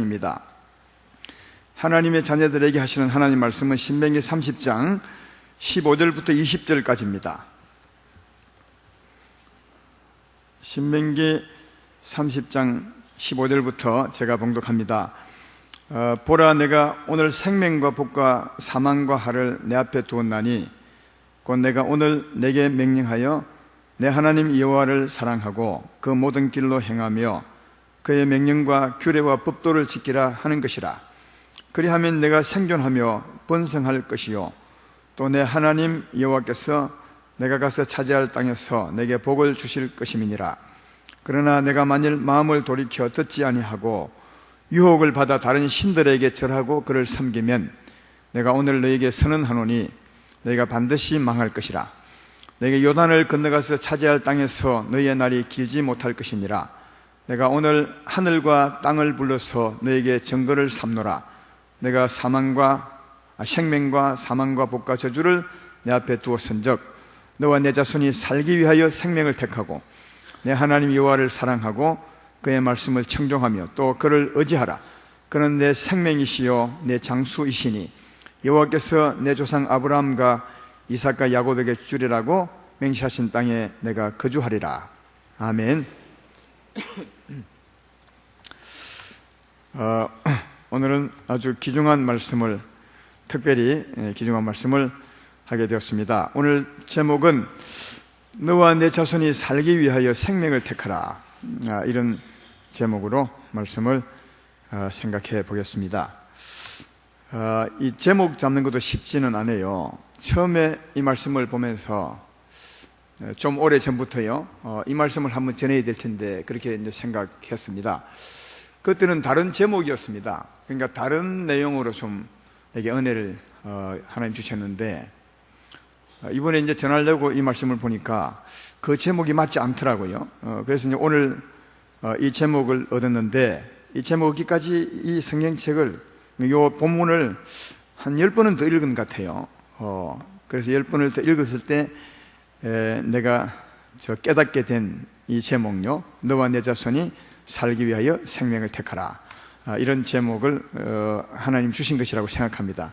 입니다. 하나님의 자녀들에게 하시는 하나님 말씀은 신명기 30장 15절부터 20절까지입니다. 신명기 30장 15절부터 제가 봉독합니다. 보라, 내가 오늘 생명과 복과 사망과 화를 내 앞에 두었나니 곧 내가 오늘 내게 명령하여 내 하나님 여호와를 사랑하고 그 모든 길로 행하며 그의 명령과 규례와 법도를 지키라 하는 것이라. 그리하면 내가 생존하며 번성할 것이요 또 내 하나님 여호와께서 내가 가서 차지할 땅에서 내게 복을 주실 것임이니라. 그러나 내가 만일 마음을 돌이켜 듣지 아니하고 유혹을 받아 다른 신들에게 절하고 그를 섬기면 내가 오늘 너에게 선언하노니 너희가 반드시 망할 것이라. 내게 요단을 건너가서 차지할 땅에서 너희의 날이 길지 못할 것이니라. 내가 오늘 하늘과 땅을 불러서 너에게 증거를 삼노라. 내가 생명과 사망과 복과 저주를 내 앞에 두었은즉 너와 내 자손이 살기 위하여 생명을 택하고 내 하나님 여호와를 사랑하고 그의 말씀을 청종하며 또 그를 의지하라. 그는 내 생명이시요 내 장수이시니 여호와께서 내 조상 아브라함과 이삭과 야곱에게 주리라고 맹세하신 땅에 내가 거주하리라. 아멘. 오늘은 아주 귀중한 말씀을, 특별히 귀중한 말씀을 하게 되었습니다. 오늘 제목은 너와 내 자손이 살기 위하여 생명을 택하라, 이런 제목으로 말씀을 생각해 보겠습니다. 이 제목 잡는 것도 쉽지는 않아요. 처음에 이 말씀을 보면서 좀 오래 전부터요, 이 말씀을 한번 전해야 될 텐데 그렇게 이제 생각했습니다. 그때는 다른 제목이었습니다. 그러니까 다른 내용으로 좀 이게 은혜를 하나님 주셨는데 이번에 이제 전하려고 이 말씀을 보니까 그 제목이 맞지 않더라고요. 그래서 이제 오늘 이 제목을 얻었는데, 이 제목 얻기까지 이 성경책을, 요 본문을 한 10번은 더 읽은 것 같아요. 그래서 10번을 더 읽었을 때 내가 깨닫게 된 이 제목요, 너와 내 자손이 살기 위하여 생명을 택하라, 이런 제목을 하나님 주신 것이라고 생각합니다.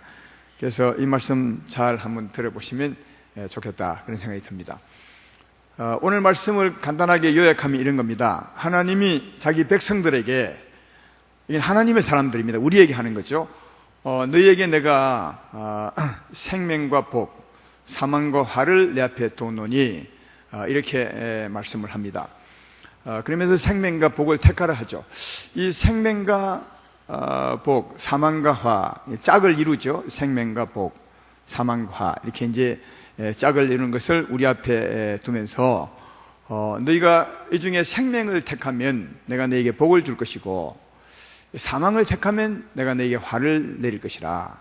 그래서 이 말씀 잘 한번 들어보시면 좋겠다, 그런 생각이 듭니다. 오늘 말씀을 간단하게 요약하면 이런 겁니다. 하나님이 자기 백성들에게, 이게 하나님의 사람들입니다. 우리에게 하는 거죠. 너희에게 내가 생명과 복, 사망과 화를 내 앞에 두노니, 이렇게 말씀을 합니다. 그러면서 생명과 복을 택하라 하죠. 이 생명과 복, 사망과 화, 짝을 이루죠. 생명과 복, 사망과 화, 이렇게 이제 짝을 이루는 것을 우리 앞에 두면서 너희가 이 중에 생명을 택하면 내가 너에게 복을 줄 것이고 사망을 택하면 내가 너에게 화를 내릴 것이라,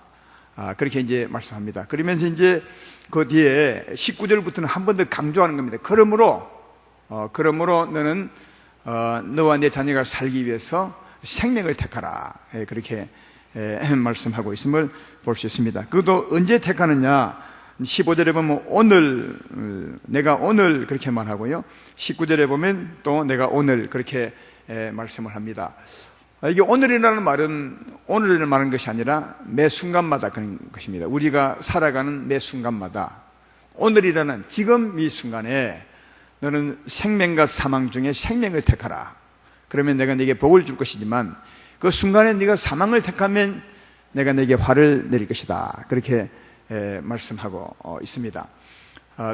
그렇게 이제 말씀합니다. 그러면서 이제 그 뒤에 19절부터는 한 번 더 강조하는 겁니다. 그러므로 너는 너와 내 자녀가 살기 위해서 생명을 택하라, 그렇게 말씀하고 있음을 볼 수 있습니다. 그것도 언제 택하느냐, 15절에 보면 오늘, 내가 오늘 그렇게 말하고요, 19절에 보면 또 내가 오늘 그렇게 말씀을 합니다. 이게 오늘이라는 말은 것이 아니라 매 순간마다 그런 것입니다. 우리가 살아가는 매 순간마다 오늘이라는 지금 이 순간에 너는 생명과 사망 중에 생명을 택하라. 그러면 내가 네게 복을 줄 것이지만 그 순간에 네가 사망을 택하면 내가 네게 화를 내릴 것이다, 그렇게 말씀하고 있습니다.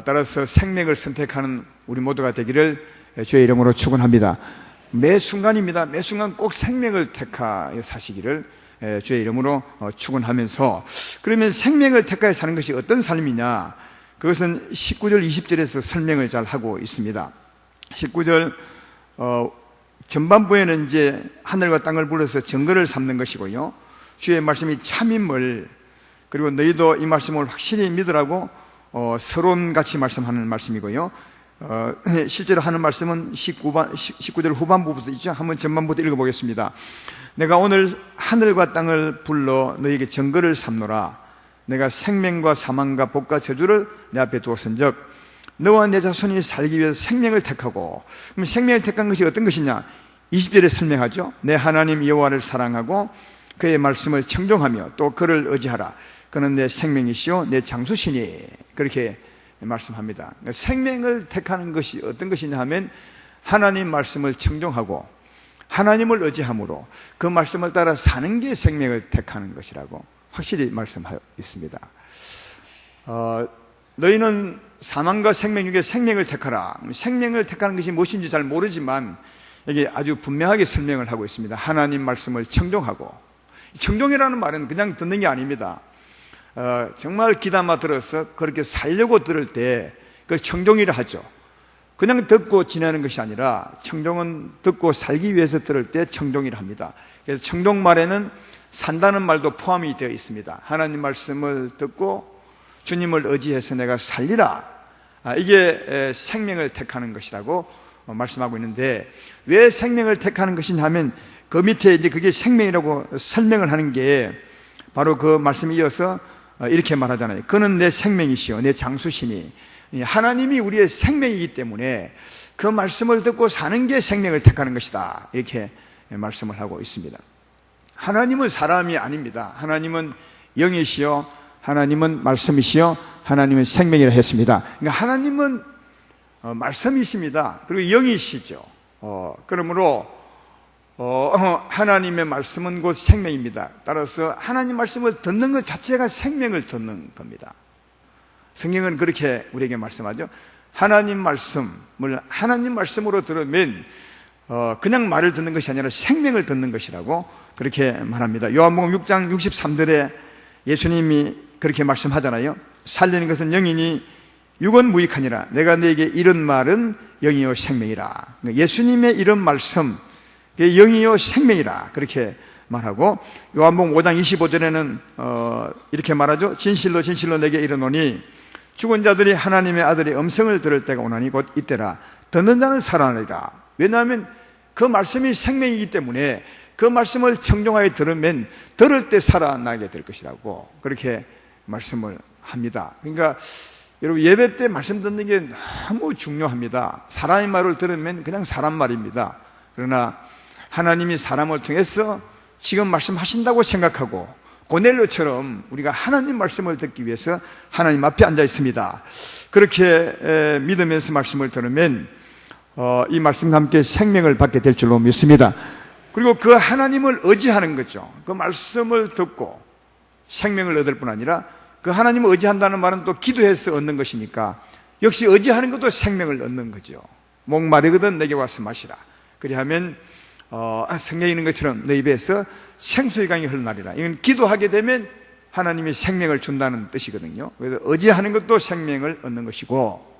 따라서 생명을 선택하는 우리 모두가 되기를 주의 이름으로 축원합니다. 매 순간입니다. 매 순간 꼭 생명을 택하여 사시기를 주의 이름으로 축원하면서, 그러면 생명을 택하여 사는 것이 어떤 삶이냐, 그것은 19절 20절에서 설명을 잘 하고 있습니다. 19절 전반부에는 이제 하늘과 땅을 불러서 증거를 삼는 것이고요, 주의 말씀이 참임을, 그리고 너희도 이 말씀을 확실히 믿으라고 서론같이 말씀하는 말씀이고요, 실제로 하는 말씀은 19절 후반부부터 있죠. 한번 전반부터 읽어보겠습니다. 내가 오늘 하늘과 땅을 불러 너희에게 증거를 삼노라. 내가 생명과 사망과 복과 저주를 내 앞에 두었은즉 너와 내 자손이 살기 위해서 생명을 택하고, 그럼 생명을 택한 것이 어떤 것이냐, 20절에 설명하죠. 내 하나님 여호와를 사랑하고 그의 말씀을 청종하며 또 그를 의지하라. 그는 내 생명이시요 내 장수시니. 그렇게 말씀합니다. 생명을 택하는 것이 어떤 것이냐 하면 하나님 말씀을 청종하고 하나님을 의지함으로 그 말씀을 따라 사는 게 생명을 택하는 것이라고 확실히 말씀하고 있습니다. 너희는 사망과 생명 중에 생명을 택하라. 생명을 택하는 것이 무엇인지 잘 모르지만 여기 아주 분명하게 설명을 하고 있습니다. 하나님 말씀을 청종하고, 청종이라는 말은 그냥 듣는 게 아닙니다. 정말 귀담아 들어서 그렇게 살려고 들을 때 그걸 청종이라 하죠. 그냥 듣고 지내는 것이 아니라 청종은 듣고 살기 위해서 들을 때 청종이라 합니다. 그래서 청종 말에는 산다는 말도 포함이 되어 있습니다. 하나님 말씀을 듣고 주님을 의지해서 내가 살리라. 이게 생명을 택하는 것이라고 말씀하고 있는데, 왜 생명을 택하는 것이냐 하면 그 밑에 이제 그게 생명이라고 설명을 하는 게 바로 그 말씀에 이어서 이렇게 말하잖아요. 그는 내 생명이시요 내 장수시니. 하나님이 우리의 생명이기 때문에 그 말씀을 듣고 사는 게 생명을 택하는 것이다. 이렇게 말씀을 하고 있습니다. 하나님은 사람이 아닙니다. 하나님은 영이시요 하나님은 말씀이시요 하나님은 생명이라 했습니다. 그러니까 하나님은 말씀이십니다. 그리고 영이시죠. 그러므로 하나님의 말씀은 곧 생명입니다. 따라서 하나님 말씀을 듣는 것 자체가 생명을 듣는 겁니다. 성경은 그렇게 우리에게 말씀하죠. 하나님 말씀을 하나님 말씀으로 들으면 그냥 말을 듣는 것이 아니라 생명을 듣는 것이라고 그렇게 말합니다. 요한복음 6장 63절에 예수님이 그렇게 말씀하잖아요. 살리는 것은 영이니 육은 무익하니라. 내가 너에게 이런 말은 영이요 생명이라. 예수님의 이런 말씀 영이요 생명이라 그렇게 말하고, 요한복음 5장 25절에는 이렇게 말하죠. 진실로 진실로 내게 이르노니 죽은 자들이 하나님의 아들의 음성을 들을 때가 오나니 곧 이때라. 듣는 자는 살아나리라. 왜냐하면 그 말씀이 생명이기 때문에 그 말씀을 청종하여 들으면 들을 때 살아나게 될 것이라고 그렇게 말씀을 합니다. 그러니까 여러분, 예배 때 말씀 듣는 게 너무 중요합니다. 사람의 말을 들으면 그냥 사람 말입니다. 그러나 하나님이 사람을 통해서 지금 말씀하신다고 생각하고 고넬료처럼 우리가 하나님 말씀을 듣기 위해서 하나님 앞에 앉아 있습니다. 그렇게 믿으면서 말씀을 들으면 이 말씀과 함께 생명을 받게 될 줄로 믿습니다. 그리고 그 하나님을 의지하는 거죠. 그 말씀을 듣고 생명을 얻을 뿐 아니라 그 하나님을 의지한다는 말은 또 기도해서 얻는 것이니까 역시 의지하는 것도 생명을 얻는 거죠. 목마르거든 내게 와서 마시라. 그리하면 성경에 있는 것처럼 내 입에서 생수의 강이 흘러나리라. 이건 기도하게 되면 하나님이 생명을 준다는 뜻이거든요. 그래서 의지하는 것도 생명을 얻는 것이고,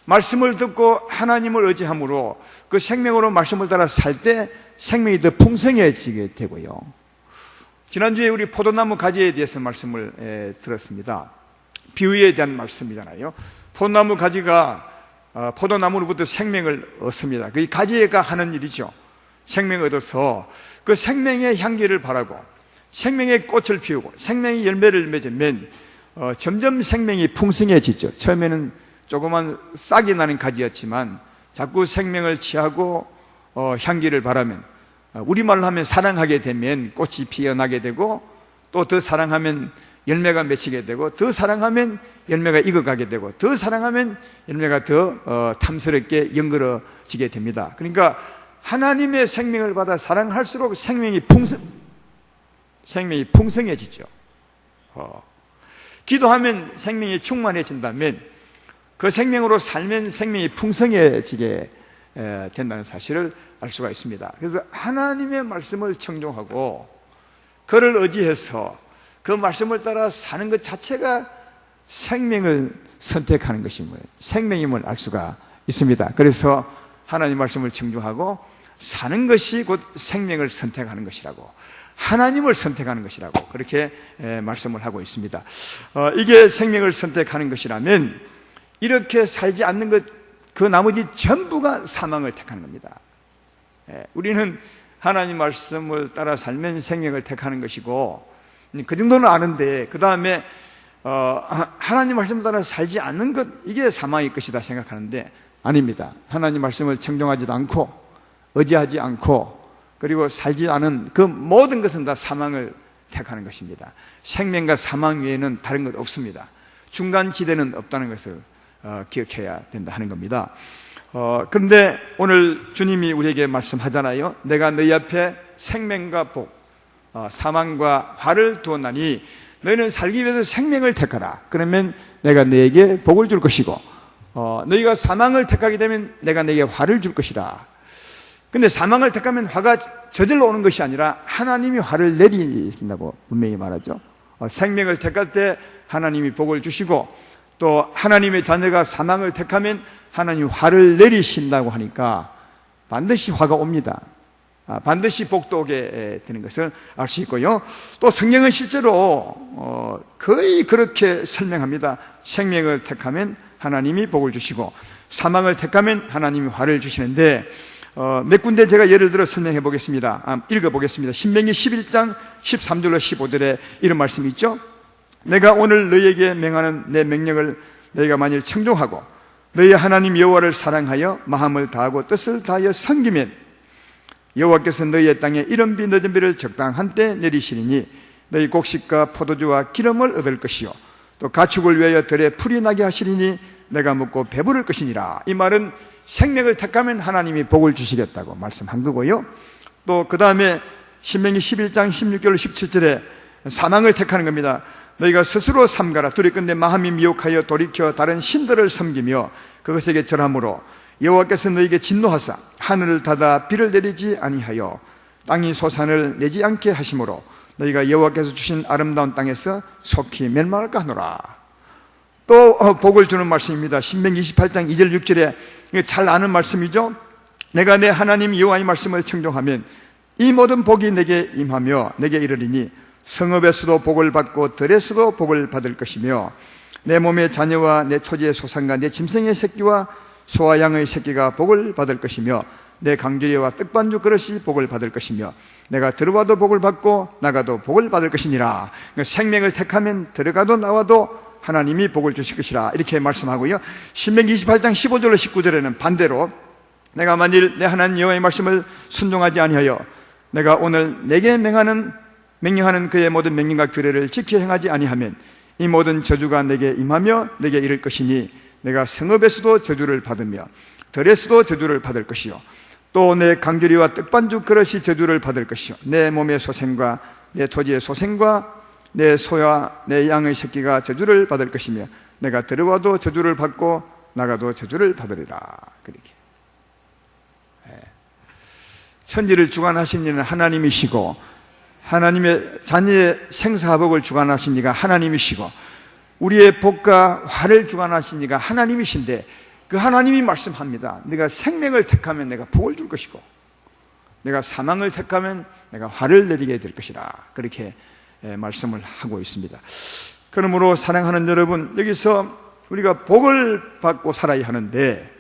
말씀을 듣고 하나님을 의지함으로 그 생명으로 말씀을 따라 살 때 생명이 더 풍성해지게 되고요. 지난주에 우리 포도나무 가지에 대해서 말씀을 들었습니다. 비유에 대한 말씀이잖아요. 포도나무 가지가 포도나무로부터 생명을 얻습니다. 그 가지가 하는 일이죠. 생명을 얻어서 그 생명의 향기를 바라고 생명의 꽃을 피우고 생명의 열매를 맺으면 점점 생명이 풍성해지죠. 처음에는 조그만 싹이 나는 가지였지만 자꾸 생명을 취하고 향기를 바라면, 우리말로 하면 사랑하게 되면 꽃이 피어나게 되고, 또 더 사랑하면 열매가 맺히게 되고, 더 사랑하면 열매가 익어가게 되고, 더 사랑하면 열매가 더 탐스럽게 연그러지게 됩니다. 그러니까 하나님의 생명을 받아 사랑할수록 생명이 풍성해지죠. 기도하면 생명이 충만해진다면 그 생명으로 살면 생명이 풍성해지게 된다는 사실을 알 수가 있습니다. 그래서 하나님의 말씀을 청종하고 그를 의지해서 그 말씀을 따라 사는 것 자체가 생명을 선택하는 것임을, 생명임을 알 수가 있습니다. 그래서 하나님 말씀을 청종하고 사는 것이 곧 생명을 선택하는 것이라고, 하나님을 선택하는 것이라고 그렇게 말씀을 하고 있습니다. 이게 생명을 선택하는 것이라면 이렇게 살지 않는 것, 그 나머지 전부가 사망을 택하는 겁니다. 우리는 하나님 말씀을 따라 살면 생명을 택하는 것이고, 그 정도는 아는데 그 다음에 하나님 말씀을 따라 살지 않는 것, 이게 사망의 것이다 생각하는데 아닙니다. 하나님 말씀을 청종하지도 않고 의지하지 않고 그리고 살지 않은 그 모든 것은 다 사망을 택하는 것입니다. 생명과 사망 외에는 다른 것 없습니다. 중간 지대는 없다는 것을 기억해야 된다 하는 겁니다. 그런데 오늘 주님이 우리에게 말씀하잖아요. 내가 너희 앞에 생명과 복, 사망과 화를 두었나니 너희는 살기 위해서 생명을 택하라. 그러면 내가 너에게 복을 줄 것이고 너희가 사망을 택하게 되면 내가 너에게 화를 줄 것이라. 근데 사망을 택하면 화가 저절로 오는 것이 아니라 하나님이 화를 내리신다고 분명히 말하죠. 생명을 택할 때 하나님이 복을 주시고 또 하나님의 자녀가 사망을 택하면 하나님이 화를 내리신다고 하니까 반드시 화가 옵니다. 반드시 복도 오게 되는 것을 알 수 있고요. 또 성경은 실제로 거의 그렇게 설명합니다. 생명을 택하면 하나님이 복을 주시고 사망을 택하면 하나님이 화를 주시는데 몇 군데 제가 예를 들어 설명해 보겠습니다. 읽어보겠습니다. 신명기 11장 13절로 15절에 이런 말씀이 있죠. 내가 오늘 너희에게 명하는 내 명령을 너희가 만일 청종하고 너희 하나님 여호와를 사랑하여 마음을 다하고 뜻을 다하여 섬기면 여호와께서 너희의 땅에 이른 비 늦은 비를 적당한 때 내리시리니 너희 곡식과 포도주와 기름을 얻을 것이요 또 가축을 위하여 들에 풀이 나게 하시리니 내가 먹고 배부를 것이니라. 이 말은 생명을 택하면 하나님이 복을 주시겠다고 말씀한 거고요. 또 그 다음에 신명기 11장 16절 17절에 사망을 택하는 겁니다. 너희가 스스로 삼가라. 두리건대 마음이 미혹하여 돌이켜 다른 신들을 섬기며 그것에게 절함으로 여호와께서 너희에게 진노하사 하늘을 닫아 비를 내리지 아니하여 땅이 소산을 내지 않게 하심으로 너희가 여호와께서 주신 아름다운 땅에서 속히 멸망할까 하노라. 또 복을 주는 말씀입니다. 신명기 28장 2절 6절에 잘 아는 말씀이죠. 내가 내 하나님 여호와의 말씀을 청종하면 이 모든 복이 내게 임하며 내게 이르리니 성읍에서도 복을 받고 들에서도 복을 받을 것이며 내 몸의 자녀와 내 토지의 소산과 내 짐승의 새끼와 소와 양의 새끼가 복을 받을 것이며 내 강주리와 떡반죽 그릇이 복을 받을 것이며 내가 들어와도 복을 받고 나가도 복을 받을 것이니라. 그러니까 생명을 택하면 들어가도 나와도 하나님이 복을 주실 것이라 이렇게 말씀하고요. 신명기 28장 15절로 19절에는 반대로 내가 만일 내 하나님 여호와의 말씀을 순종하지 아니하여 내가 오늘 내게 명령하는 그의 모든 명령과 규례를 지켜 행하지 아니하면 이 모든 저주가 내게 임하며 내게 이를 것이니 내가 성읍에서도 저주를 받으며 들에서도 저주를 받을 것이요 또 내 강주리와 떡반죽 그릇이 저주를 받을 것이요 내 몸의 소생과 내 토지의 소생과 내 소와 내 양의 새끼가 저주를 받을 것이며 내가 들어와도 저주를 받고 나가도 저주를 받으리라. 그렇게 천지를 주관하신 이는 하나님이시고 하나님의 자녀의 생사복을 주관하신 이가 하나님이시고 우리의 복과 화를 주관하신 이가 하나님이신데 그 하나님이 말씀합니다. 내가 생명을 택하면 내가 복을 줄 것이고 내가 사망을 택하면 내가 화를 내리게 될 것이라. 그렇게 말씀을 하고 있습니다. 그러므로 사랑하는 여러분, 여기서 우리가 복을 받고 살아야 하는데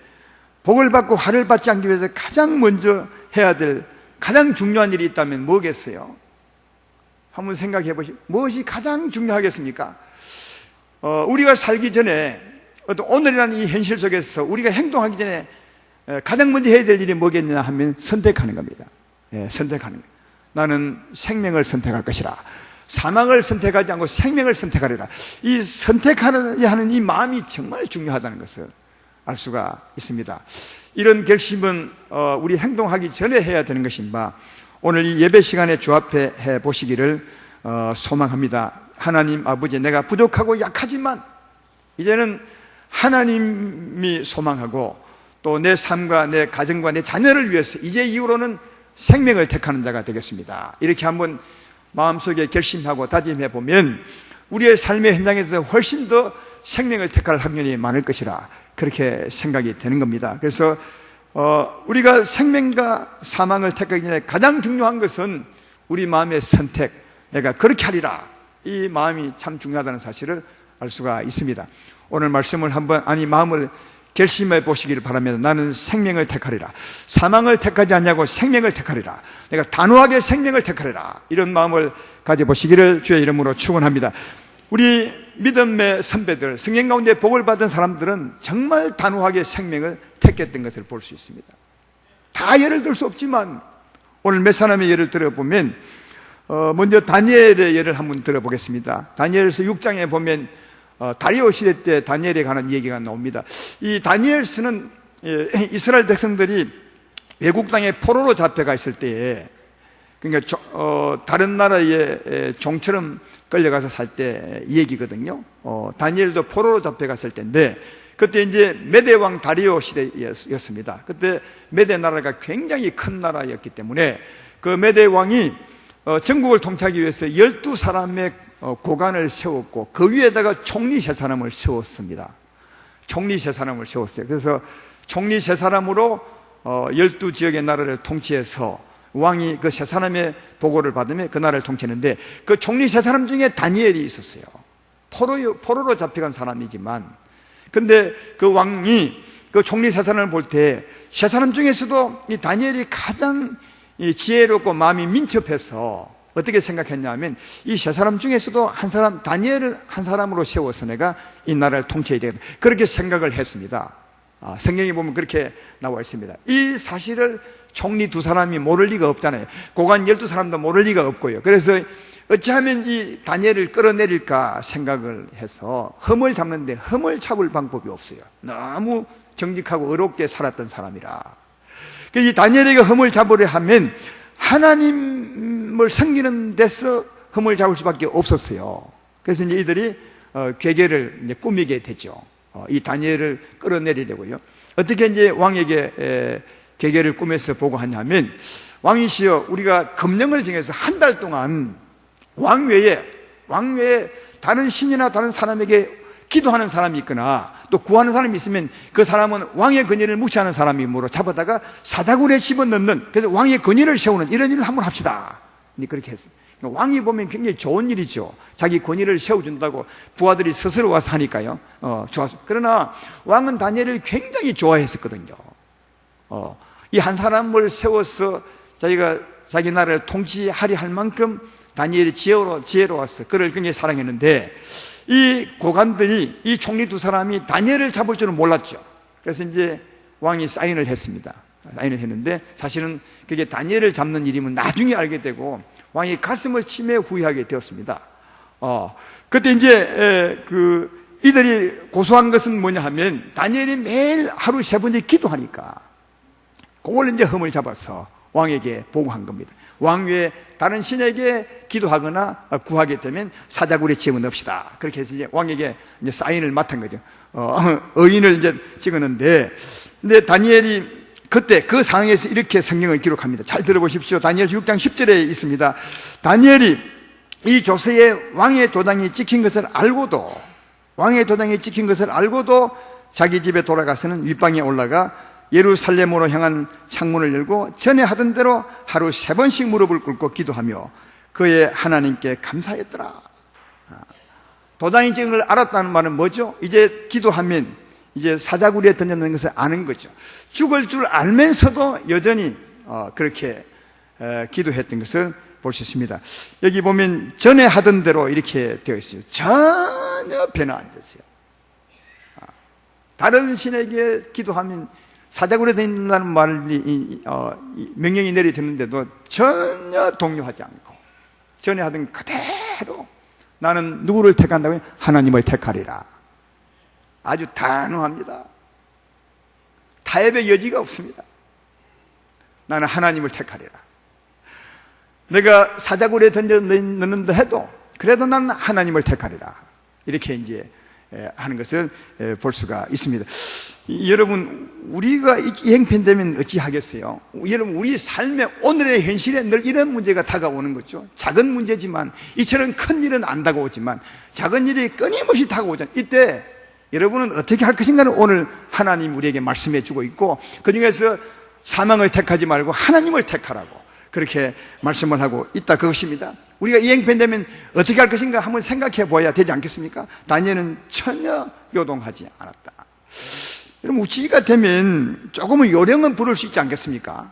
복을 받고 화를 받지 않기 위해서 가장 먼저 해야 될 가장 중요한 일이 있다면 뭐겠어요? 한번 생각해 보시죠. 무엇이 가장 중요하겠습니까? 우리가 살기 전에 어떤 오늘이라는 이 현실 속에서 우리가 행동하기 전에 가장 먼저 해야 될 일이 뭐겠냐 하면 선택하는 겁니다. 선택하는 거예요. 나는 생명을 선택할 것이라. 사망을 선택하지 않고 생명을 선택하리라. 이 선택하려 하는 이 마음이 정말 중요하다는 것을 알 수가 있습니다. 이런 결심은 우리 행동하기 전에 해야 되는 것인 바 오늘 이 예배 시간에 주 앞에 해 보시기를 소망합니다. 하나님 아버지, 내가 부족하고 약하지만 이제는 하나님이 소망하고 또 내 삶과 내 가정과 내 자녀를 위해서 이제 이후로는 생명을 택하는 자가 되겠습니다. 이렇게 한번 마음속에 결심하고 다짐해 보면 우리의 삶의 현장에서 훨씬 더 생명을 택할 확률이 많을 것이라 그렇게 생각이 되는 겁니다. 그래서 우리가 생명과 사망을 택하기 전에 가장 중요한 것은 우리 마음의 선택, 내가 그렇게 하리라, 이 마음이 참 중요하다는 사실을 알 수가 있습니다. 오늘 말씀을 한번 마음을 결심해 보시기를 바랍니다. 나는 생명을 택하리라. 사망을 택하지 않냐고 생명을 택하리라. 내가 단호하게 생명을 택하리라. 이런 마음을 가져보시기를 주의 이름으로 축원합니다. 우리 믿음의 선배들, 성령 가운데 복을 받은 사람들은 정말 단호하게 생명을 택했던 것을 볼 수 있습니다. 다 예를 들 수 없지만 오늘 몇 사람의 예를 들어보면 먼저 다니엘의 예를 한번 들어보겠습니다. 다니엘서 6장에 보면 다리오 시대 때 다니엘에 관한 얘기가 나옵니다. 이 다니엘서는 이스라엘 백성들이 외국 땅에 포로로 잡혀가 있을 때에, 그러니까 다른 나라의 종처럼 끌려가서 살 때 얘기거든요. 다니엘도 포로로 잡혀갔을 때인데, 그때 이제 메대 왕 다리오 시대였습니다. 그때 메대 나라가 굉장히 큰 나라였기 때문에 그 메대 왕이 전국을 통치하기 위해서 12사람의 고관을 세웠고 그 위에다가 총리 3사람을 세웠습니다. 총리 3사람을 세웠어요. 그래서 총리 3사람으로 12지역의 나라를 통치해서 왕이 그 3사람의 보고를 받으며 그 나라를 통치했는데, 그 총리 3사람 중에 다니엘이 있었어요. 포로로 잡혀간 사람이지만, 근데 그 왕이 그 총리 3사람을 볼 때 3사람 중에서도 이 다니엘이 가장 지혜롭고 마음이 민첩해서 어떻게 생각했냐면, 이 3사람 중에서도 한 사람, 다니엘을 한 사람으로 세워서 내가 이 나라를 통치해야 되겠다, 그렇게 생각을 했습니다. 성경에 보면 그렇게 나와 있습니다. 이 사실을 총리 2사람이 모를 리가 없잖아요. 고관 12사람도 모를 리가 없고요. 그래서 어찌하면 이 다니엘을 끌어내릴까 생각을 해서 흠을 잡는데 흠을 잡을 방법이 없어요. 너무 정직하고 의롭게 살았던 사람이라. 이 다니엘에게 흠을 잡으려 하면 하나님을 섬기는 데서 흠을 잡을 수밖에 없었어요. 그래서 이제 이들이 괴계를 이제 꾸미게 되죠. 이 다니엘을 끌어내리려고요. 어떻게 이제 왕에게 괴계를 꾸며서 보고하냐면, 왕이시여, 우리가 금령을 정해서 한 달 동안 왕외에 다른 신이나 다른 사람에게 기도하는 사람이 있거나 또 구하는 사람이 있으면 그 사람은 왕의 권위를 무시하는 사람이므로 잡아다가 사자굴에 집어넣는, 그래서 왕의 권위를 세우는 이런 일을 한번 합시다. 그렇게 했습니다. 왕이 보면 굉장히 좋은 일이죠. 자기 권위를 세워준다고 부하들이 스스로 와서 하니까요. 좋았습니다. 그러나 왕은 다니엘을 굉장히 좋아했었거든요. 이 한 사람을 세워서 자기 나라를 통치하려 할 만큼 다니엘이 지혜로웠어. 그를 굉장히 사랑했는데, 이 고관들이, 이 총리 2사람이 다니엘을 잡을 줄은 몰랐죠. 그래서 이제 왕이 사인을 했습니다. 사인을 했는데 사실은 그게 다니엘을 잡는 일이면 나중에 알게 되고 왕이 가슴을 치며 후회하게 되었습니다. 그때 이제 이들이 고소한 것은 뭐냐 하면, 다니엘이 매일 하루 3번째 기도하니까 그걸 이제 흠을 잡아서 왕에게 보고한 겁니다. 왕 외에 다른 신에게 기도하거나 구하게 되면 사자굴에 집어넣읍시다. 그렇게 해서 이제 왕에게 이제 사인을 맡은 거죠. 의인을 이제 찍었는데, 근데 다니엘이 그때 그 상황에서 이렇게 성경을 기록합니다. 잘 들어보십시오. 다니엘 6장 10절에 있습니다. 다니엘이 이 조서에 왕의 도장이 찍힌 것을 알고도 자기 집에 돌아가서는 윗방에 올라가 예루살렘으로 향한 창문을 열고 전에 하던 대로 하루 3번씩 무릎을 꿇고 기도하며 그의 하나님께 감사했더라. 도장이 찍은 걸 알았다는 말은 뭐죠? 이제 기도하면 이제 사자굴에 던져놓는 것을 아는 거죠. 죽을 줄 알면서도 여전히 그렇게 기도했던 것을 볼 수 있습니다. 여기 보면 전에 하던 대로 이렇게 되어 있어요. 전혀 변화 안 됐어요. 다른 신에게 기도하면 사자굴에 던진다는 말이 명령이 내려졌는데도 전혀 동요하지 않고 전에 하던 그대로 나는 누구를 택한다고요? 하나님을 택하리라. 아주 단호합니다. 타협의 여지가 없습니다. 나는 하나님을 택하리라. 내가 사자굴에 던져 넣는다 해도 그래도 나는 하나님을 택하리라. 이렇게 이제 하는 것을 볼 수가 있습니다. 여러분, 우리가 이 형편되면 어찌하겠어요? 여러분, 우리 삶의 오늘의 현실에 늘 이런 문제가 다가오는 거죠. 작은 문제지만, 이처럼 큰 일은 안 다가오지만 작은 일이 끊임없이 다가오잖아요. 이때 여러분은 어떻게 할 것인가를 오늘 하나님 우리에게 말씀해 주고 있고, 그 중에서 사망을 택하지 말고 하나님을 택하라고 그렇게 말씀을 하고 있다, 그것입니다. 우리가 이 형편되면 어떻게 할 것인가 한번 생각해 보아야 되지 않겠습니까? 다니엘은 전혀 요동하지 않았다. 여러분, 우치가 되면 조금은 요령은 부를 수 있지 않겠습니까?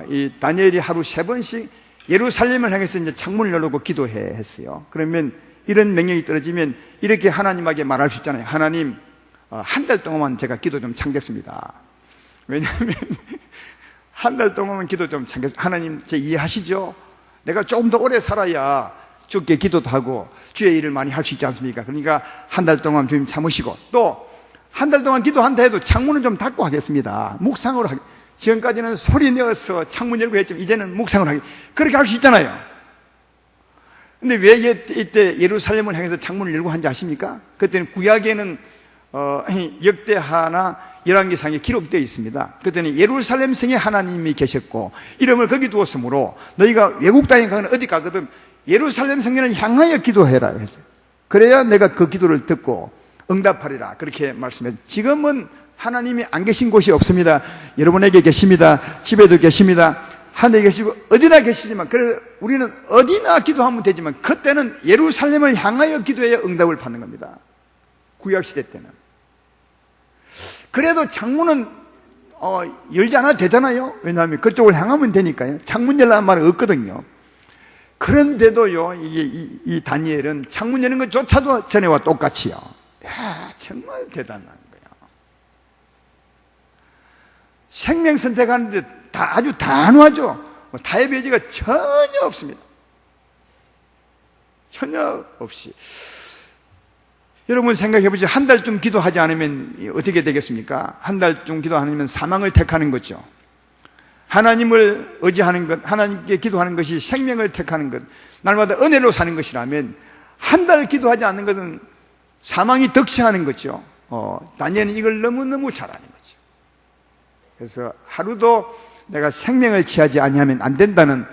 이 다니엘이 하루 3번씩 예루살렘을 향해서 이제 창문을 열고 기도했어요. 그러면 이런 명령이 떨어지면 이렇게 하나님에게 말할 수 있잖아요. 하나님, 한 달 동안만 제가 기도 좀 참겠습니다. 왜냐하면 한 달 동안은 기도 좀 참겠어요. 하나님, 제 이해하시죠? 내가 조금 더 오래 살아야 주께 기도도 하고 주의 일을 많이 할 수 있지 않습니까? 그러니까 한 달 동안 주님 참으시고, 또 한 달 동안 기도한다 해도 창문은 좀 닫고 하겠습니다. 묵상으로 하기. 지금까지는 소리 내어서 창문 열고 했지만 이제는 묵상으로 하기. 그렇게 할 수 있잖아요. 근데 왜 이때 예루살렘을 향해서 창문을 열고 한지 아십니까? 그때는 구약에는 역대하나 열왕기상에 기록되어 있습니다. 그때는 예루살렘 성에 하나님이 계셨고 이름을 거기 두었으므로 너희가 외국 땅에 가거나 어디 가거든 예루살렘 성전을 향하여 기도해라 했어요. 그래야 내가 그 기도를 듣고 응답하리라 그렇게 말씀해요. 지금은 하나님이 안 계신 곳이 없습니다. 여러분에게 계십니다. 집에도 계십니다. 하늘에 계시고 어디나 계시지만, 그래서 우리는 어디나 기도하면 되지만 그때는 예루살렘을 향하여 기도해야 응답을 받는 겁니다. 구약시대 때는. 그래도 창문은 열지 않아도 되잖아요. 왜냐하면 그쪽을 향하면 되니까요. 창문 열라는 말은 없거든요. 그런데도요, 이 다니엘은 창문 여는 것조차도 전에와 똑같이요. 야, 정말 대단한 거예요. 생명 선택하는데 아주 단호하죠. 타협의 여지가 전혀 없습니다. 전혀 없이. 여러분 생각해 보죠. 한 달쯤 기도하지 않으면 어떻게 되겠습니까? 한 달쯤 기도 안 하면 사망을 택하는 거죠. 하나님을 의지하는 것, 하나님께 기도하는 것이 생명을 택하는 것, 날마다 은혜로 사는 것이라면 한 달 기도하지 않는 것은 사망이 득세하는 거죠. 다니엘은 이걸 너무너무 잘 아는 거죠. 그래서 하루도 내가 생명을 취하지 아니하면 안 된다는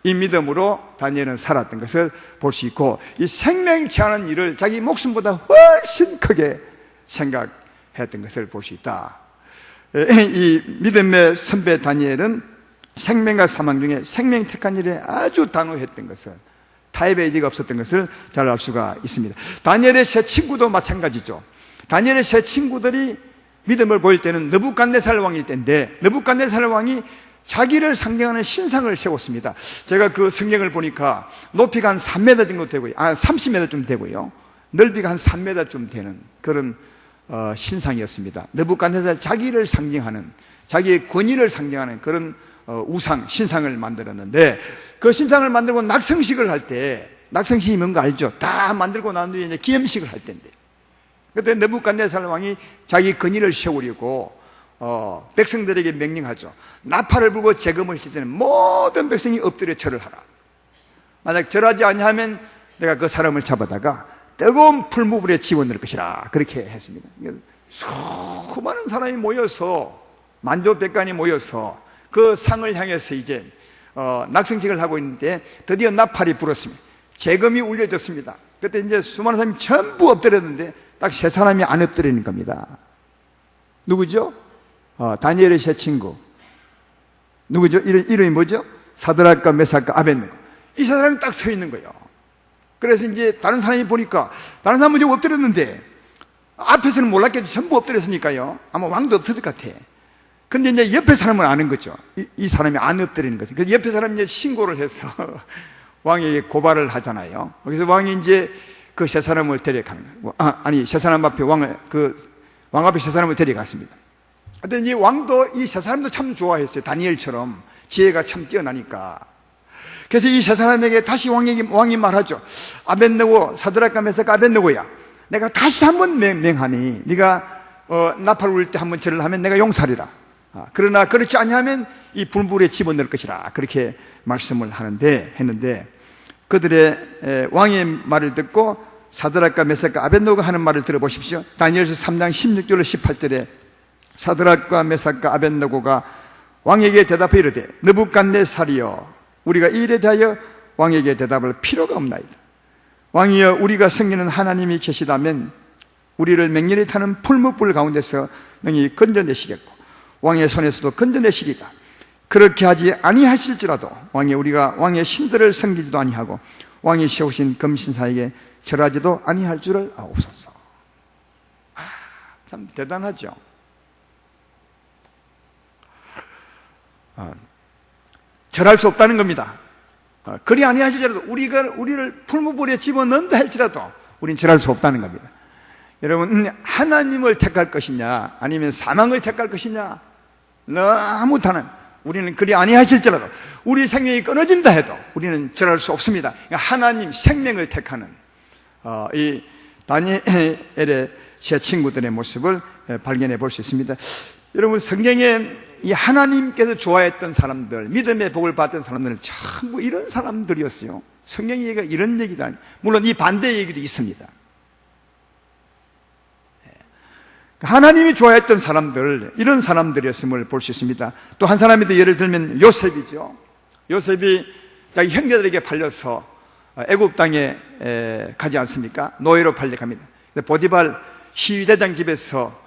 이 믿음으로 다니엘은 살았던 것을 볼 수 있고, 이 생명 취하는 일을 자기 목숨보다 훨씬 크게 생각했던 것을 볼 수 있다. 이 믿음의 선배 다니엘은 생명과 사망 중에 생명 택한 일에 아주 단호했던 것을, 타협의 여지가 없었던 것을 잘 알 수가 있습니다. 다니엘의 세 친구도 마찬가지죠. 다니엘의 세 친구들이 믿음을 보일 때는 느부갓네살 왕일 때인데, 느부갓네살 왕이 자기를 상징하는 신상을 세웠습니다. 제가 그 성경을 보니까 높이가 한 3m 정도 되고요, 30m쯤 되고요, 넓이가 한 3m쯤 되는 그런 신상이었습니다. 느부갓네살 자기를 상징하는, 자기의 권위를 상징하는 그런 우상, 신상을 만들었는데, 그 신상을 만들고 낙성식을 할 때, 낙성식이 뭔가 알죠? 다 만들고 난 뒤에 이제 기념식을 할 때인데, 그때 느부갓네살 왕이 자기 권위를 세우려고 백성들에게 명령하죠. 나팔을 불고 재금을 칠 때는 모든 백성이 엎드려 절을 하라. 만약 절하지 아니하면 내가 그 사람을 잡아다가 뜨거운 풀무불에 집어넣을 것이라, 그렇게 했습니다. 수많은 사람이 모여서, 만조백관이 모여서 그 상을 향해서 이제 낙성식을 하고 있는데 드디어 나팔이 불었습니다. 재금이 울려졌습니다. 그때 이제 수많은 사람이 전부 엎드렸는데 딱 세 사람이 안 엎드리는 겁니다. 누구죠? 다니엘의 세 친구. 누구죠? 이름이 뭐죠? 사드락과 메삭과 아벳느고. 이 세 사람이 딱 서 있는 거예요. 그래서 이제 다른 사람이 보니까, 다른 사람은 좀 엎드렸는데 앞에서는 몰랐겠죠. 전부 엎드렸으니까요. 아마 왕도 엎드릴 것 같아. 근데 이제 옆에 사람은 아는 거죠. 이 사람이 안 엎드리는 거죠. 그래서 옆에 사람이 이제 신고를 해서 왕에게 고발을 하잖아요. 그래서 왕이 이제 그 세 사람을 데려가는 거예요. 세 사람 앞에 왕 앞에 세 사람을 데려갔습니다. 근데 이제 왕도 이 세 사람도 참 좋아했어요. 다니엘처럼 지혜가 참 뛰어나니까. 그래서 이 세 사람에게 다시 왕이 말하죠. 아벳느고, 사드락과 메삭과 아벳느고야, 내가 다시 한번 명하니 네가 나팔 울 때 한번 절을 하면 내가 용서하리라. 그러나 그렇지 아니하면 이 불불에 집어넣을 것이라, 그렇게 말씀을 했는데 그들의 왕의 말을 듣고 사드락과 메삭과 아벳느고가 하는 말을 들어보십시오. 다니엘서 3장 16절로 18절에 사드락과 메삭과 아벳느고가 왕에게 대답해 이르되, 느부갓네살이여, 우리가 이 일에 대하여 왕에게 대답할 필요가 없나이다. 왕이여, 우리가 섬기는 하나님이 계시다면 우리를 맹렬히 타는 풀무불 가운데서 능히 건져내시겠고 왕의 손에서도 건져내시리다. 그렇게 하지 아니하실지라도 우리가 왕의 신들을 섬기지도 아니하고 왕이 세우신 금신사에게 절하지도 아니할 줄을 아옵소서. 참 대단하죠. 절할 수 없다는 겁니다. 그리 아니하실지라도, 우리를 풀무불에 집어넣는다 할지라도 우린 절할 수 없다는 겁니다. 여러분, 하나님을 택할 것이냐 아니면 사망을 택할 것이냐, 너무 우리는 그리 아니하실지라도 우리 생명이 끊어진다 해도 우리는 절할 수 없습니다. 그러니까 하나님 생명을 택하는 이 다니엘의 세 친구들의 모습을 발견해 볼 수 있습니다. 여러분, 성경에 이 하나님께서 좋아했던 사람들, 믿음의 복을 받던 사람들은 전부 이런 사람들이었어요. 성경 얘기가 이런 얘기도 아니에요. 물론 이 반대 얘기도 있습니다. 하나님이 좋아했던 사람들, 이런 사람들이었음을 볼 수 있습니다. 또 한 사람이 더 예를 들면 요셉이죠. 요셉이 자기 형제들에게 팔려서 애굽 땅에 가지 않습니까? 노예로 팔려갑니다. 보디발 시위대장 집에서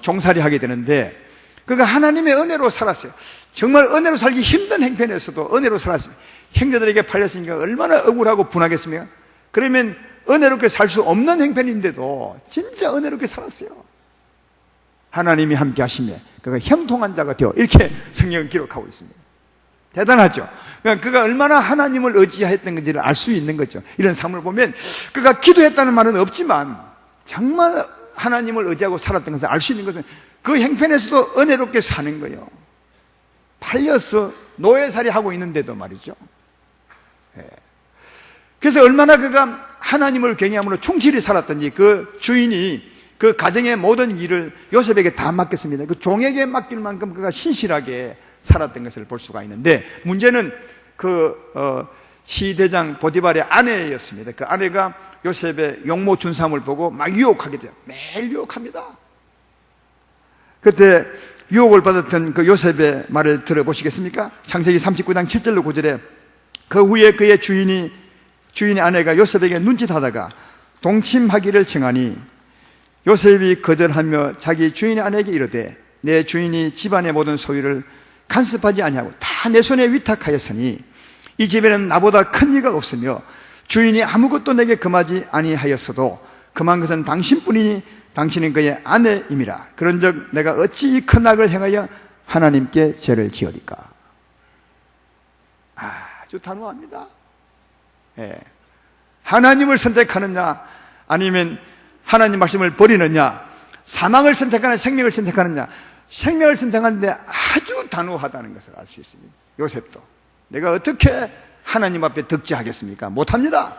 종살이 하게 되는데, 그가 하나님의 은혜로 살았어요. 정말 은혜로 살기 힘든 형편에서도 은혜로 살았습니다. 형제들에게 팔렸으니까 얼마나 억울하고 분하겠습니까? 그러면 은혜롭게 살 수 없는 형편인데도 진짜 은혜롭게 살았어요. 하나님이 함께 하시며 그가 형통한 자가 되어, 이렇게 성경은 기록하고 있습니다. 대단하죠. 그러니까 그가 얼마나 하나님을 의지했던 건지를 알 수 있는 거죠. 이런 삶을 보면 그가 기도했다는 말은 없지만 정말 하나님을 의지하고 살았던 것을 알 수 있는 것은 그 형편에서도 은혜롭게 사는 거예요. 팔려서 노예살이 하고 있는데도 말이죠. 그래서 얼마나 그가 하나님을 경외함으로 충실히 살았던지, 그 주인이 그 가정의 모든 일을 요셉에게 다 맡겼습니다. 그 종에게 맡길 만큼 그가 신실하게 살았던 것을 볼 수가 있는데, 문제는 시대장 보디발의 아내였습니다. 그 아내가 요셉의 용모 준삼을 보고 막 유혹하게 돼요. 매일 유혹합니다. 그때 유혹을 받았던 그 요셉의 말을 들어보시겠습니까? 창세기 39장 7절로 9절에 그 후에 그의 주인의 아내가 요셉에게 눈짓하다가 동침하기를 청하니 요셉이 거절하며 자기 주인의 아내에게 이르되 내 주인이 집안의 모든 소유를 간섭하지 아니하고 다 내 손에 위탁하였으니 이 집에는 나보다 큰 이가 없으며 주인이 아무것도 내게 금하지 아니하였어도 금한 것은 당신뿐이니 당신은 그의 아내임이라. 그런즉 내가 어찌 이 큰 악을 행하여 하나님께 죄를 지으리까. 아주 단호합니다. 하나님을 선택하느냐 아니면 하나님 말씀을 버리느냐, 사망을 선택하느냐 생명을 선택하느냐. 생명을 선택하는데 아주 단호하다는 것을 알 수 있습니다. 요셉도 내가 어떻게 하나님 앞에 득지하겠습니까? 못합니다.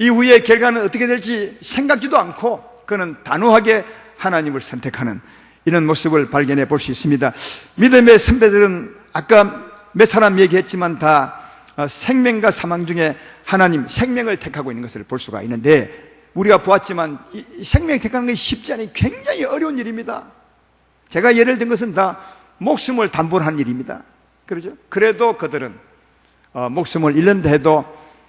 이후의 결과는 어떻게 될지 생각지도 않고 그는 단호하게 하나님을 선택하는 이런 모습을 발견해 볼 수 있습니다. 믿음의 선배들은 아까 몇 사람 얘기했지만 다 생명과 사망 중에 하나님 생명을 택하고 있는 것을 볼 수가 있는데, 우리가 보았지만 이 생명 택하는 것이 쉽지 않으니 굉장히 어려운 일입니다. 제가 예를 든 것은 다 목숨을 담보로 한 일입니다. 그렇죠? 그래도 그들은 목숨을 잃는다 해도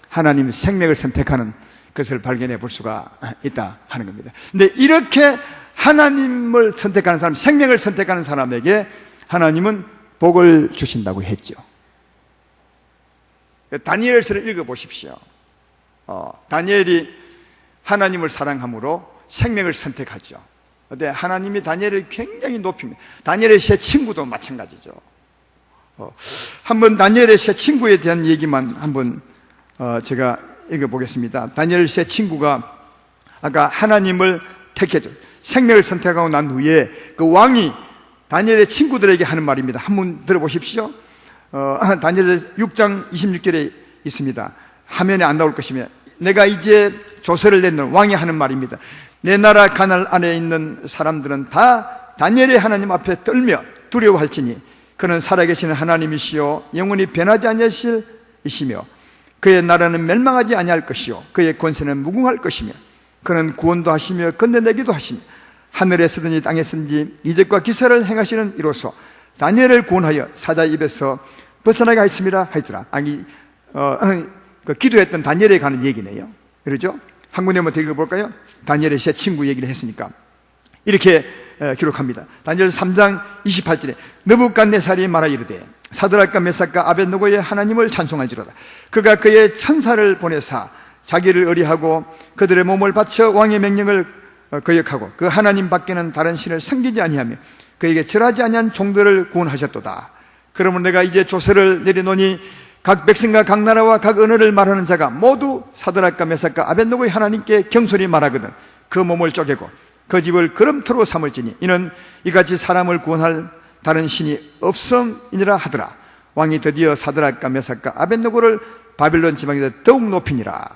하나님 생명을 선택하는 것을 발견해 볼 수가 있다 하는 겁니다. 근데 이렇게 하나님을 선택하는 사람, 생명을 선택하는 사람에게 하나님은 복을 주신다고 했죠. 다니엘서를 읽어보십시오. 다니엘이 하나님을 사랑함으로 생명을 선택하죠. 근데 하나님이 다니엘을 굉장히 높입니다. 다니엘의 세 친구도 마찬가지죠. 한번 다니엘의 세 친구에 대한 얘기만 한번 제가 읽어보겠습니다. 다니엘 세 친구가 아까 하나님을 택해줘 생명을 선택하고 난 후에 그 왕이 다니엘의 친구들에게 하는 말입니다. 한번 들어보십시오. 다니엘 6장 26절에 있습니다. 화면에 안 나올 것이며 내가 이제 조서를 냈는 왕이 하는 말입니다. 내 나라 가나안 안에 있는 사람들은 다 다니엘의 하나님 앞에 떨며 두려워할지니 그는 살아계시는 하나님이시요 영원히 변하지 아니하실 이시며 그의 나라는 멸망하지 아니할 것이요 그의 권세는 무궁할 것이며 그는 구원도 하시며 건너내기도 하시며 하늘에 쓰든지 땅에 쓰든지 이적과 기사를 행하시는 이로써 다니엘을 구원하여 사자 입에서 벗어나게 하였습니다 하였더라. 기도했던 다니엘에 관한 얘기네요. 그렇죠? 한 군데 한번 읽어볼까요? 다니엘의 세 친구 얘기를 했으니까 이렇게 기록합니다. 다니엘 3장 28절에 느부갓네살이 말하 이르되 사드락과 메삭과 아벳느고의 하나님을 찬송할지로다. 그가 그의 천사를 보내사 자기를 의뢰하고 그들의 몸을 바쳐 왕의 명령을 거역하고 그 하나님 밖에는 다른 신을 섬기지 아니하며 그에게 절하지 아니한 종들을 구원하셨도다. 그러면 내가 이제 조서를 내리노니 각 백성과 각 나라와 각 언어를 말하는 자가 모두 사드락과 메삭과 아벳느고의 하나님께 경솔히 말하거든 그 몸을 쪼개고 그 집을 거름토로 삼을지니 이는 이같이 사람을 구원할 다른 신이 없음이니라 하더라. 왕이 드디어 사드락과 메삭과 아벳느고를 바벨론 지방에서 더욱 높이니라.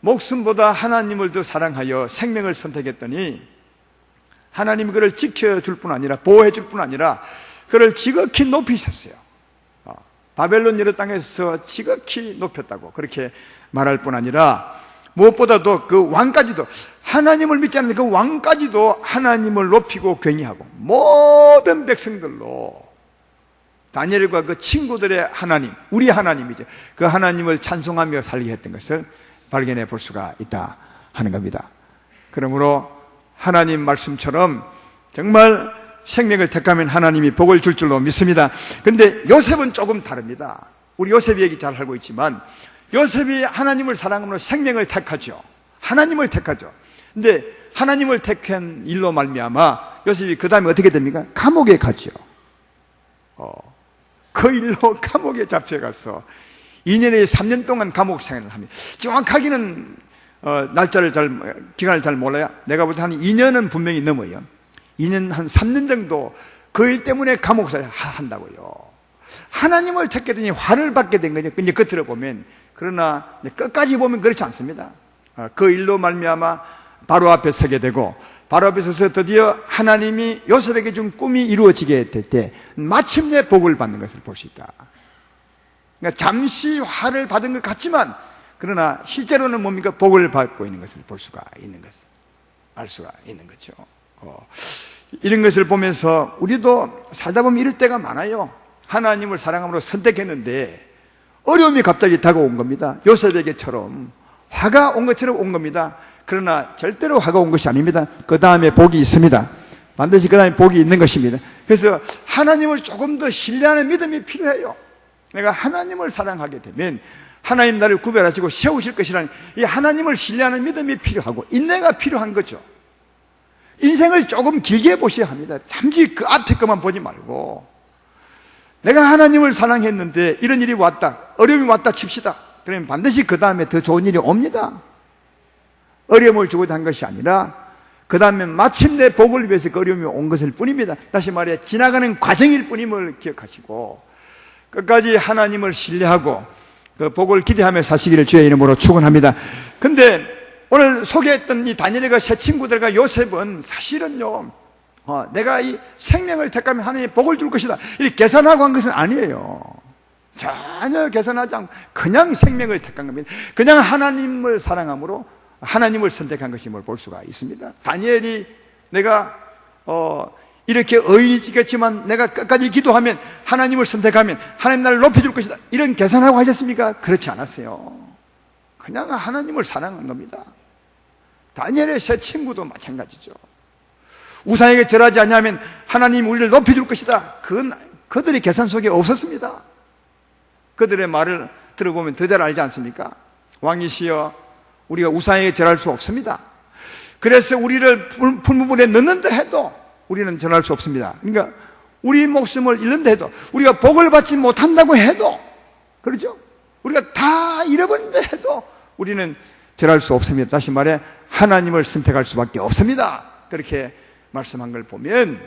목숨보다 하나님을 더 사랑하여 생명을 선택했더니 하나님이 그를 지켜줄 뿐 아니라 보호해줄 뿐 아니라 그를 지극히 높이셨어요. 바벨론 여러 땅에서 지극히 높였다고 그렇게 말할 뿐 아니라 무엇보다도 그 왕까지도, 하나님을 믿지 않는 그 왕까지도 하나님을 높이고 경외하고 모든 백성들로 다니엘과 그 친구들의 하나님, 우리 하나님이죠, 그 하나님을 찬송하며 살게 했던 것을 발견해 볼 수가 있다 하는 겁니다. 그러므로 하나님 말씀처럼 정말 생명을 택하면 하나님이 복을 줄 줄로 믿습니다. 그런데 요셉은 조금 다릅니다. 우리 요셉 얘기 잘 알고 있지만 요셉이 하나님을 사랑함으로 생명을 택하죠. 하나님을 택하죠. 근데 하나님을 택한 일로 말미암아 요셉이 그 다음에 어떻게 됩니까? 감옥에 가죠. 그 일로 감옥에 잡혀가서 2년에 3년 동안 감옥 생활을 합니다. 정확하게는 기간을 잘 몰라요. 내가 볼 때 한 2년은 분명히 넘어요. 2년, 한 3년 정도 그 일 때문에 감옥 생활을 한다고요. 하나님을 택했더니 화를 받게 된 거죠. 이제 겉으로 보면. 그러나 끝까지 보면 그렇지 않습니다. 그 일로 말미암아 바로 앞에 서게 되고, 바로 앞에 서서 드디어 하나님이 요셉에게 준 꿈이 이루어지게 될 때 마침내 복을 받는 것을 볼 수 있다. 그러니까 잠시 화를 받은 것 같지만 그러나 실제로는 뭡니까? 복을 받고 있는 것을 볼 수가 있는 것을 알 수가 있는 거죠. 이런 것을 보면서 우리도 살다 보면 이럴 때가 많아요. 하나님을 사랑함으로 선택했는데 어려움이 갑자기 다가온 겁니다. 요셉에게처럼 화가 온 것처럼 온 겁니다. 그러나 절대로 화가 온 것이 아닙니다. 그 다음에 복이 있습니다. 반드시 그 다음에 복이 있는 것입니다. 그래서 하나님을 조금 더 신뢰하는 믿음이 필요해요. 내가 하나님을 사랑하게 되면 하나님 나를 구별하시고 세우실 것이라는 이 하나님을 신뢰하는 믿음이 필요하고 인내가 필요한 거죠. 인생을 조금 길게 보셔야 합니다. 잠시 그 앞에 것만 보지 말고, 내가 하나님을 사랑했는데 이런 일이 왔다, 어려움이 왔다 칩시다. 그러면 반드시 그 다음에 더 좋은 일이 옵니다. 어려움을 주고자 한 것이 아니라 그 다음에 마침내 복을 위해서 그 어려움이 온 것일 뿐입니다. 다시 말해 지나가는 과정일 뿐임을 기억하시고 끝까지 하나님을 신뢰하고 그 복을 기대하며 사시기를 주의 이름으로 축원합니다. 근데 오늘 소개했던 이 다니엘과 세 친구들과 요셉은 사실은요, 내가 이 생명을 택하면 하나님이 복을 줄 것이다 이렇게 계산하고 한 것은 아니에요. 전혀 계산하지 않고 그냥 생명을 택한 겁니다. 그냥 하나님을 사랑함으로 하나님을 선택한 것임을 볼 수가 있습니다. 다니엘이 내가 이렇게 의인이 찍혔지만 내가 끝까지 기도하면 하나님을 선택하면 하나님 나를 높여줄 것이다 이런 계산하고 하셨습니까? 그렇지 않았어요. 그냥 하나님을 사랑한 겁니다. 다니엘의 세 친구도 마찬가지죠. 우상에게 절하지 않으면 하나님 우리를 높여줄 것이다, 그건 그들의 계산 속에 없었습니다. 그들의 말을 들어보면 더 잘 알지 않습니까? 왕이시여 우리가 우상에게 절할 수 없습니다. 그래서 우리를 풀무불에 넣는다 해도 우리는 절할 수 없습니다. 그러니까 우리 목숨을 잃는다 해도, 우리가 복을 받지 못한다고 해도, 그렇죠? 우리가 다 잃어버린다 해도 우리는 절할 수 없습니다. 다시 말해 하나님을 선택할 수밖에 없습니다. 그렇게 말씀한 걸 보면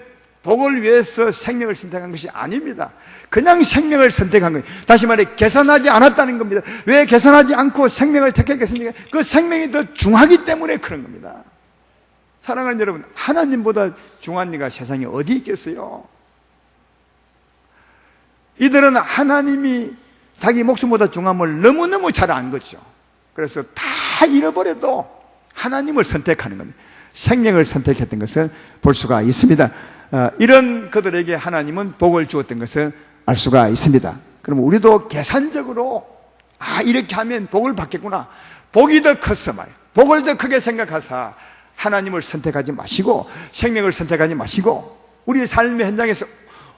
복을 위해서 생명을 선택한 것이 아닙니다. 그냥 생명을 선택한 거예요. 다시 말해 계산하지 않았다는 겁니다. 왜 계산하지 않고 생명을 택했겠습니까? 그 생명이 더 중하기 때문에 그런 겁니다. 사랑하는 여러분, 하나님보다 중한 이가 세상에 어디 있겠어요? 이들은 하나님이 자기 목숨보다 중함을 너무너무 잘 안 거죠. 그래서 다 잃어버려도 하나님을 선택하는 겁니다. 생명을 선택했던 것을 볼 수가 있습니다. 이런 그들에게 하나님은 복을 주었던 것을 알 수가 있습니다. 그럼 우리도 계산적으로 이렇게 하면 복을 받겠구나, 복이 더 컸어 말이에요. 복을 더 크게 생각하사 하나님을 선택하지 마시고 생명을 선택하지 마시고 우리 삶의 현장에서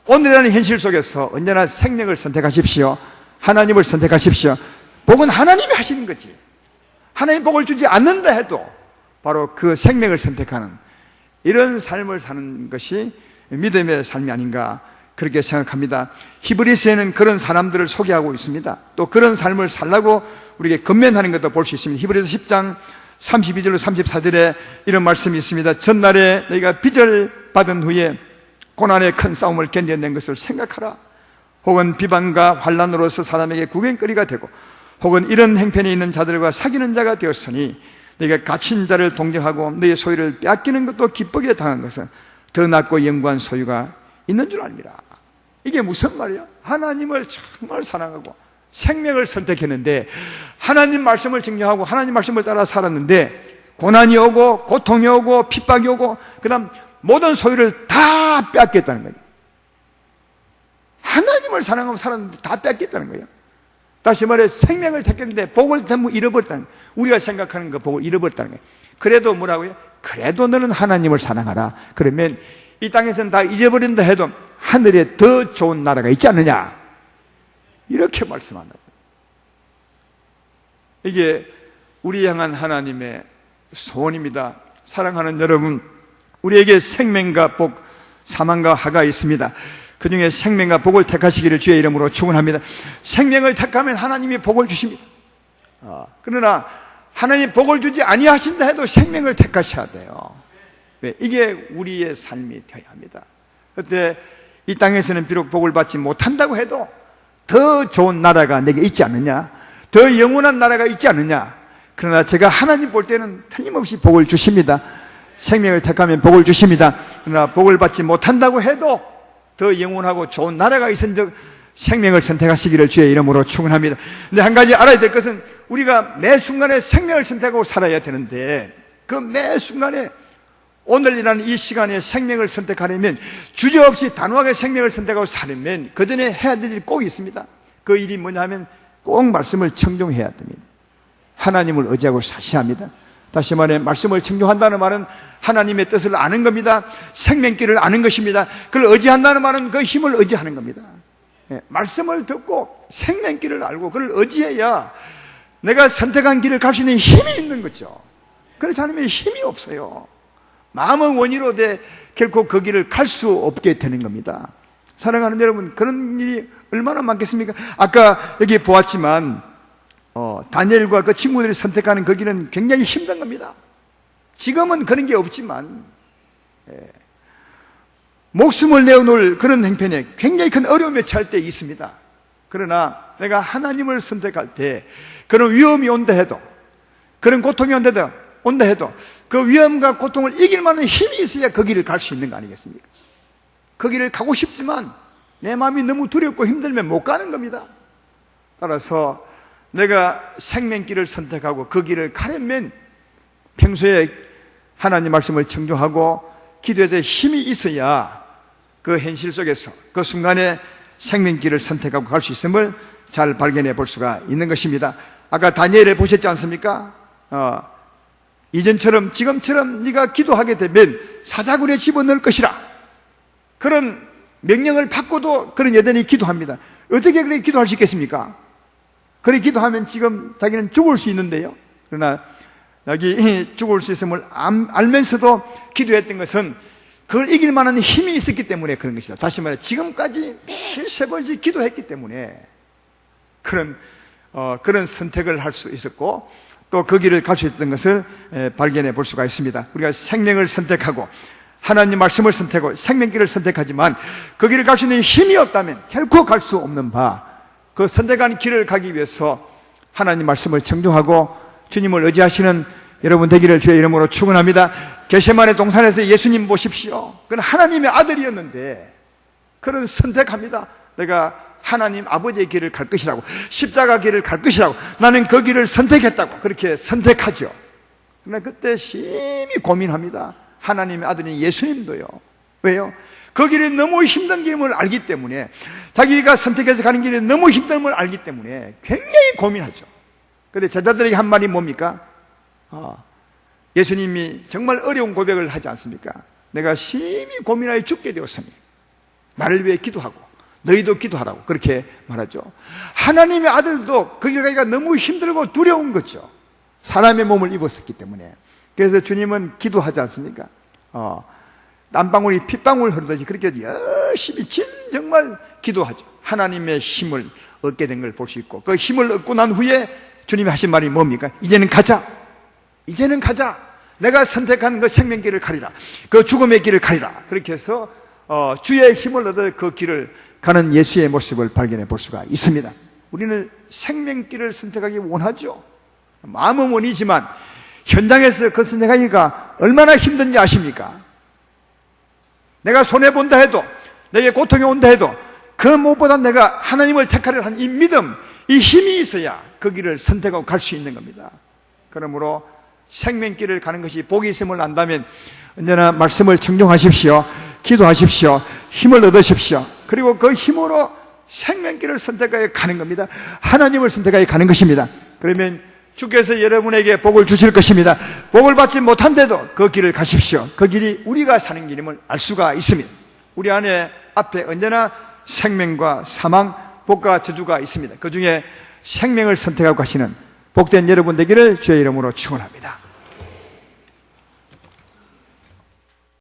오늘이라는 현실 속에서 언제나 생명을 선택하십시오. 하나님을 선택하십시오. 복은 하나님이 하시는 거지. 하나님 복을 주지 않는다 해도 바로 그 생명을 선택하는 이런 삶을 사는 것이 믿음의 삶이 아닌가 그렇게 생각합니다. 히브리서에는 그런 사람들을 소개하고 있습니다. 또 그런 삶을 살라고 우리에게 권면하는 것도 볼 수 있습니다. 히브리서 10장 32절로 34절에 이런 말씀이 있습니다. 전날에 너희가 빚을 받은 후에 고난의 큰 싸움을 견뎌낸 것을 생각하라. 혹은 비방과 환난으로서 사람에게 구경거리가 되고 혹은 이런 행편에 있는 자들과 사귀는 자가 되었으니 너희가 갇힌 자를 동정하고 너희의 소유를 빼앗기는 것도 기쁘게 당한 것은 더 낫고 영구한 소유가 있는 줄 압니다. 이게 무슨 말이야? 하나님을 정말 사랑하고 생명을 선택했는데 하나님 말씀을 증거하고 하나님 말씀을 따라 살았는데 고난이 오고 고통이 오고 핍박이 오고 그 다음 모든 소유를 다 빼앗겼다는 거예요. 하나님을 사랑하고 살았는데 다 뺏겼다는 거예요. 다시 말해 생명을 택했는데 복을 전부 잃어버렸다는 거예요. 우리가 생각하는 그 복을 잃어버렸다는 거예요. 그래도 뭐라고요? 그래도 너는 하나님을 사랑하라. 그러면 이 땅에서는 다 잊어버린다 해도 하늘에 더 좋은 나라가 있지 않느냐, 이렇게 말씀한다. 이게 우리 향한 하나님의 소원입니다. 사랑하는 여러분, 우리에게 생명과 복, 사망과 화가 있습니다. 그 중에 생명과 복을 택하시기를 주의 이름으로 축원합니다. 생명을 택하면 하나님이 복을 주십니다. 그러나 하나님이 복을 주지 아니하신다 해도 생명을 택하셔야 돼요. 왜? 이게 우리의 삶이 되어야 합니다. 그때 이 땅에서는 비록 복을 받지 못한다고 해도 더 좋은 나라가 내게 있지 않느냐, 더 영원한 나라가 있지 않느냐. 그러나 제가 하나님 볼 때는 틀림없이 복을 주십니다. 생명을 택하면 복을 주십니다. 그러나 복을 받지 못한다고 해도 더 영원하고 좋은 나라가 있은즉 생명을 선택하시기를 주의 이름으로 축원합니다. 근데 한 가지 알아야 될 것은 우리가 매 순간에 생명을 선택하고 살아야 되는데 그 매 순간에 오늘이라는 이 시간에 생명을 선택하려면 주저없이 단호하게 생명을 선택하고 살려면 그 전에 해야 될 일이 꼭 있습니다. 그 일이 뭐냐 하면 꼭 말씀을 청종해야 됩니다. 하나님을 의지하고 사셔야 합니다. 다시 말해 말씀을 청종한다는 말은 하나님의 뜻을 아는 겁니다. 생명길을 아는 것입니다. 그걸 의지한다는 말은 그 힘을 의지하는 겁니다. 말씀을 듣고 생명길을 알고 그걸 의지해야 내가 선택한 길을 갈 수 있는 힘이 있는 거죠. 그렇지 않으면 힘이 없어요. 마음은 원이로 돼 결코 그 길을 갈 수 없게 되는 겁니다. 사랑하는 여러분, 그런 일이 얼마나 많겠습니까? 아까 여기 보았지만 다니엘과 그 친구들이 선택하는 그 길은 굉장히 힘든 겁니다. 지금은 그런 게 없지만 목숨을 내어놓을 그런 행편에 굉장히 큰 어려움에 처할 때 있습니다. 그러나 내가 하나님을 선택할 때 그런 위험이 온다 해도, 그런 고통이 온다 해도 그 위험과 고통을 이길 만한 힘이 있어야 그 길을 갈 수 있는 거 아니겠습니까? 그 길을 가고 싶지만 내 마음이 너무 두렵고 힘들면 못 가는 겁니다. 따라서 내가 생명길을 선택하고 그 길을 가려면 평소에 하나님 말씀을 청종하고 기도해서 힘이 있어야 그 현실 속에서 그 순간에 생명길을 선택하고 갈 수 있음을 잘 발견해 볼 수가 있는 것입니다. 아까 다니엘을 보셨지 않습니까? 이전처럼 지금처럼 네가 기도하게 되면 사자굴에 집어넣을 것이라, 그런 명령을 받고도 그런 여전히 기도합니다. 어떻게 그렇게 기도할 수 있겠습니까? 그렇게 기도하면 지금 자기는 죽을 수 있는데요. 그러나 여기 죽을 수 있음을 알면서도 기도했던 것은 그걸 이길 만한 힘이 있었기 때문에 그런 것이다. 다시 말해 지금까지 매일 3번씩 기도했기 때문에 그런 선택을 할 수 있었고 또 그 길을 갈 수 있었던 것을 발견해 볼 수가 있습니다. 우리가 생명을 선택하고 하나님 말씀을 선택하고 생명길을 선택하지만 그 길을 갈 수 있는 힘이 없다면 결코 갈 수 없는 그 선택한 길을 가기 위해서 하나님 말씀을 청종하고 주님을 의지하시는 여러분 되기를 주의 이름으로 축원합니다. 겟세마네 동산에서 예수님 보십시오. 그는 하나님의 아들이었는데 그는 선택합니다. 내가 하나님 아버지의 길을 갈 것이라고, 십자가 길을 갈 것이라고, 나는 그 길을 선택했다고 그렇게 선택하죠. 그러나 그때 심히 고민합니다. 하나님의 아들인 예수님도요. 왜요? 그 길이 너무 힘든 길임을 알기 때문에, 자기가 선택해서 가는 길이 너무 힘듦을 알기 때문에 굉장히 고민하죠. 그런데 제자들에게 한 말이 뭡니까? 예수님이 정말 어려운 고백을 하지 않습니까? 내가 심히 고민하여 죽게 되었으니 나를 위해 기도하고 너희도 기도하라고 그렇게 말하죠. 하나님의 아들도 그 길 가기가 너무 힘들고 두려운 거죠. 사람의 몸을 입었었기 때문에. 그래서 주님은 기도하지 않습니까? 땀방울이 핏방울 흐르듯이 그렇게 열심히 정말 기도하죠. 하나님의 힘을 얻게 된 걸 볼 수 있고, 그 힘을 얻고 난 후에 주님이 하신 말이 뭡니까? 이제는 가자. 이제는 가자. 내가 선택한 그 생명길을 가리라. 그 죽음의 길을 가리라. 그렇게 해서 주의 힘을 얻어 그 길을 가는 예수의 모습을 발견해 볼 수가 있습니다. 우리는 생명길을 선택하기 원하죠. 마음은 원이지만 현장에서 그 선택하기가 얼마나 힘든지 아십니까? 내가 손해본다 해도, 내게 고통이 온다 해도 그 무엇보다 내가 하나님을 택하려 한 이 믿음, 이 힘이 있어야 그 길을 선택하고 갈 수 있는 겁니다. 그러므로 생명길을 가는 것이 복이 있음을 안다면 언제나 말씀을 청종하십시오. 기도하십시오. 힘을 얻으십시오. 그리고 그 힘으로 생명길을 선택하여 가는 겁니다. 하나님을 선택하여 가는 것입니다. 그러면 주께서 여러분에게 복을 주실 것입니다. 복을 받지 못한데도 그 길을 가십시오. 그 길이 우리가 사는 길임을 알 수가 있습니다. 우리 안에 앞에 언제나 생명과 사망, 복과 저주가 있습니다. 그 중에 생명을 선택하고 가시는 복된 여러분 되기를 주의 이름으로 축원합니다.